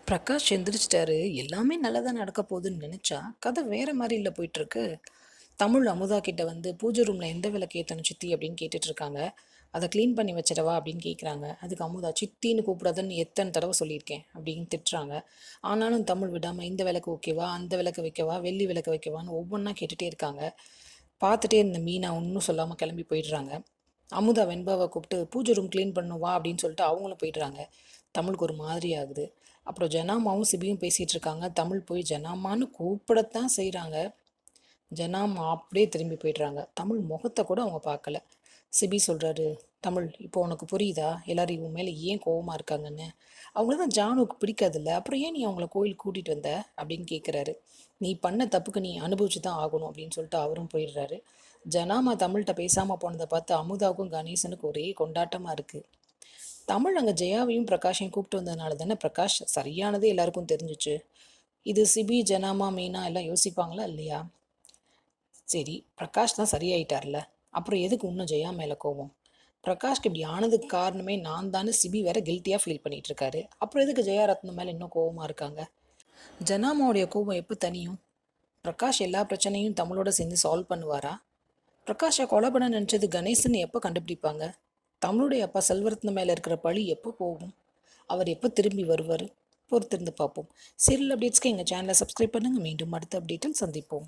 பிரகாஷ் எந்திரிச்சிட்டாரு. எல்லாமே நல்லதா நடக்க போகுதுன்னு நினைச்சா, கதை வேற மாரில போயிட்டுருக்கு. தமிழ் அமுதா கிட்ட வந்து பூஜை ரூம்ல எந்த விளக்கு ஏத்தணும் சித்தி அப்படின்னு கேட்டுட்டு இருக்காங்க. அதை க்ளீன் பண்ணி வச்சிடவா அப்படின்னு கேட்குறாங்க. அதுக்கு அமுதா சித்தின்னு கூப்பிடாதுன்னு எத்தனை தடவை சொல்லியிருக்கேன் அப்படின்னு திட்டுறாங்க. ஆனாலும் தமிழ் விடாமல் இந்த விளக்கு ஓகேவா, அந்த விளக்கு வைக்கவா, வெள்ளி விளக்கு வைக்கவான்னு ஒவ்வொன்றா கேட்டுகிட்டே இருக்காங்க. பார்த்துட்டே இருந்த மீனா ஒன்றும் சொல்லாமல் கிளம்பி போயிடுறாங்க. அமுதா வெண்பாவை கூப்பிட்டு பூஜை ரூம் க்ளீன் பண்ணும் வா அப்படின்னு சொல்லிட்டு அவங்களும் போயிடுறாங்க. தமிழுக்கு ஒரு மாதிரி ஆகுது. அப்புறம் ஜனாமாவும் சிபியும் பேசிகிட்டு இருக்காங்க. தமிழ் போய் ஜனாமான்னு கூப்பிடத்தான் செய்கிறாங்க. ஜனாமா அப்படியே திரும்பி போயிடுறாங்க. தமிழ் முகத்தை கூட அவங்க பார்க்கல. சிபி சொல்கிறாரு, தமிழ் இப்போ உனக்கு புரியுதா எல்லாரும் இவங்க மேலே ஏன் கோவமாக இருக்காங்கன்னு? அவங்கள தான் ஜானுக்கு பிடிக்காதுல்ல, அப்புறம் ஏன் நீ அவங்கள கோயிலுக்கு கூட்டிகிட்டு வந்த அப்படின்னு கேட்குறாரு. நீ பண்ண தப்புக்கு நீ அனுபவிச்சு தான் ஆகணும் அப்படின்னு சொல்லிட்டு அவரும் போயிடுறாரு. ஜனாமா தமிழ்கிட்ட பேசாமல் போனதை பார்த்து அமுதாவுக்கும் கணேசனுக்கு ஒரே கொண்டாட்டமாக இருக்குது. தமிழ் அங்கே ஜெயாவையும் பிரகாஷையும் கூப்பிட்டு வந்ததுனால தானே பிரகாஷ் சரியானதே எல்லாருக்கும் தெரிஞ்சிச்சு. இது சிபி ஜனாமா மீனா எல்லாம் யோசிப்பாங்களா இல்லையா? சரி, பிரகாஷ் தான் சரியாயிட்டார்ல, அப்புறம் எதுக்கு இன்னும் ஜெயா மேலே கோவம்? பிரகாஷ்க்கு இப்படி ஆனதுக்கு காரணமே நான் தானே சிபி வேற கில்ட்டியாக ஃபீல் பண்ணிட்டு இருக்காரு. அப்புறம் எதுக்கு ஜெயா ரத்னம் மேலே இன்னும் கோவமாக இருக்காங்க? ஜனாமாவுடைய கோவம் எப்போ தனியும்? பிரகாஷ் எல்லா பிரச்சனையும் தமிழோட சேர்ந்து சால்வ் பண்ணுவாரா? பிரகாஷை கொலை பண்ண நினச்சது கணேசன் எப்போ கண்டுபிடிப்பாங்க? தமிழுடைய அப்பா செல்வரத்னம் மேலே இருக்கிற பழி எப்போ போகும்? அவர் எப்போ திரும்பி வருவார்? பொறுத்திருந்து பார்ப்போம். சீரியல் அப்டேட்ஸ்க்கு எங்கள் சேனலை சப்ஸ்கிரைப் பண்ணுங்கள். மீண்டும் அடுத்த அப்டேட்டில் சந்திப்போம்.